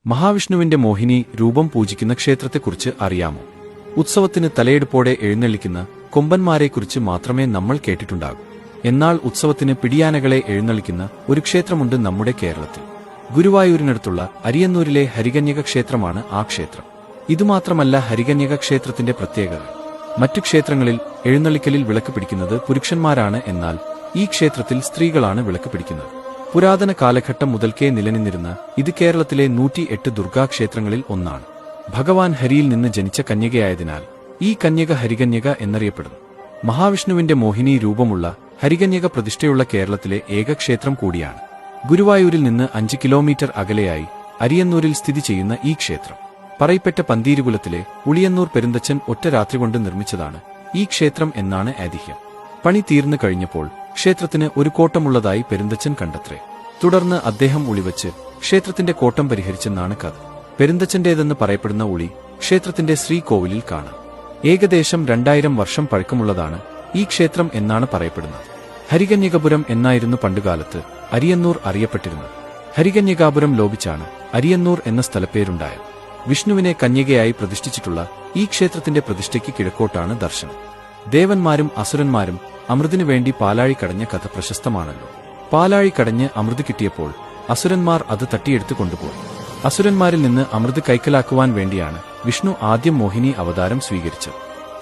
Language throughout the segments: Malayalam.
മഹാവിഷ്ണുവിന്റെ മോഹിനി രൂപം പൂജിക്കുന്ന ക്ഷേത്രത്തെക്കുറിച്ച് അറിയാമോ? ഉത്സവത്തിന് തലയെടുപ്പോടെ എഴുന്നള്ളിക്കുന്ന കൊമ്പന്മാരെക്കുറിച്ച് മാത്രമേ നമ്മൾ കേട്ടിട്ടുണ്ടാകൂ. എന്നാൽ ഉത്സവത്തിന് പിടിയാനകളെ എഴുന്നള്ളിക്കുന്ന ഒരു ക്ഷേത്രമുണ്ട് നമ്മുടെ കേരളത്തിൽ. ഗുരുവായൂരിനടുത്തുള്ള അരിയന്നൂരിലെ ഹരികന്യക ക്ഷേത്രമാണ് ആ ക്ഷേത്രം. ഇതുമാത്രമല്ല ഹരികന്യക ക്ഷേത്രത്തിന്റെ പ്രത്യേകത. മറ്റു ക്ഷേത്രങ്ങളിൽ എഴുന്നള്ളിക്കലിൽ വിളക്ക് പിടിക്കുന്നത് പുരുഷന്മാരാണ്, എന്നാൽ ഈ ക്ഷേത്രത്തിൽ സ്ത്രീകളാണ് വിളക്ക് പിടിക്കുന്നത്. പുരാതന കാലഘട്ടം മുതൽക്കേ നിലനിന്നിരുന്ന ഇത് കേരളത്തിലെ 108 ദുർഗാക്ഷേത്രങ്ങളിൽ ഒന്നാണ്. ഭഗവാൻ ഹരിയിൽ നിന്ന് ജനിച്ച കന്യകയായതിനാൽ ഈ കന്യക ഹരികന്യക എന്നറിയപ്പെടുന്നു. മഹാവിഷ്ണുവിന്റെ മോഹിനി രൂപമുള്ള ഹരികന്യക പ്രതിഷ്ഠയുള്ള കേരളത്തിലെ ഏക ക്ഷേത്രം കൂടിയാണ്. ഗുരുവായൂരിൽ നിന്ന് 5 കിലോമീറ്റർ അകലെയായി അരിയന്നൂരിൽ സ്ഥിതി ചെയ്യുന്ന ഈ ക്ഷേത്രം പറയിപ്പറ്റ പന്തീരുകുലത്തിലെ ഉളിയന്നൂർ പെരുന്തച്ചൻ ഒറ്റ രാത്രി കൊണ്ട് നിർമ്മിച്ചതാണ് ഈ ക്ഷേത്രം എന്നാണ് ഐതിഹ്യം. പണി തീർന്നു കഴിഞ്ഞപ്പോൾ ക്ഷേത്രത്തിന് ഒരു കോട്ടമുള്ളതായി പെരുന്തച്ചൻ കണ്ടെത്രേ. തുടർന്ന് അദ്ദേഹം ഉളിവച്ച് ക്ഷേത്രത്തിന്റെ കോട്ടം പരിഹരിച്ചെന്നാണ് കഥ. പെരുന്തച്ചന്റേതെന്ന് പറയപ്പെടുന്ന ഉളി ക്ഷേത്രത്തിന്റെ ശ്രീകോവിലിൽ കാണാം. ഏകദേശം 2000 വർഷം പഴക്കമുള്ളതാണ് ഈ ക്ഷേത്രം എന്നാണ് പറയപ്പെടുന്നത്. ഹരികന്യകപുരം എന്നായിരുന്നു പണ്ടുകാലത്ത് അരിയന്നൂർ അറിയപ്പെട്ടിരുന്നത്. ഹരികന്യകാപുരം ലോപിച്ചാണ് അരിയന്നൂർ എന്ന സ്ഥലപ്പേരുണ്ടായത്. വിഷ്ണുവിനെ കന്യകയായി പ്രതിഷ്ഠിച്ചിട്ടുള്ള ഈ ക്ഷേത്രത്തിന്റെ പ്രതിഷ്ഠയ്ക്ക് കിഴക്കോട്ടാണ് ദർശനം. ദേവന്മാരും അസുരന്മാരും അമൃതിനു വേണ്ടി പാലാഴി കടഞ്ഞ കഥ പ്രശസ്തമാണല്ലോ. പാലാഴി കടഞ്ഞ് അമൃത് കിട്ടിയപ്പോൾ അസുരന്മാർ അത് തട്ടിയെടുത്തു കൊണ്ടുപോയി. അസുരന്മാരിൽ നിന്ന് അമൃത് കൈക്കലാക്കുവാൻ വേണ്ടിയാണ് വിഷ്ണു ആദ്യം മോഹിനി അവതാരം സ്വീകരിച്ചത്.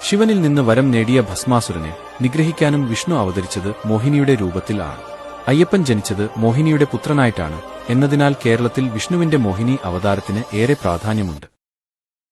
ശിവനിൽ നിന്ന് വരം നേടിയ ഭസ്മാസുരനെ നിഗ്രഹിക്കാനും വിഷ്ണു അവതരിച്ചത് മോഹിനിയുടെ രൂപത്തിൽ ആണ്. അയ്യപ്പൻ ജനിച്ചത് മോഹിനിയുടെ പുത്രനായിട്ടാണ് എന്നതിനാൽ കേരളത്തിൽ വിഷ്ണുവിന്റെ മോഹിനി അവതാരത്തിന് ഏറെ പ്രാധാന്യമുണ്ട്.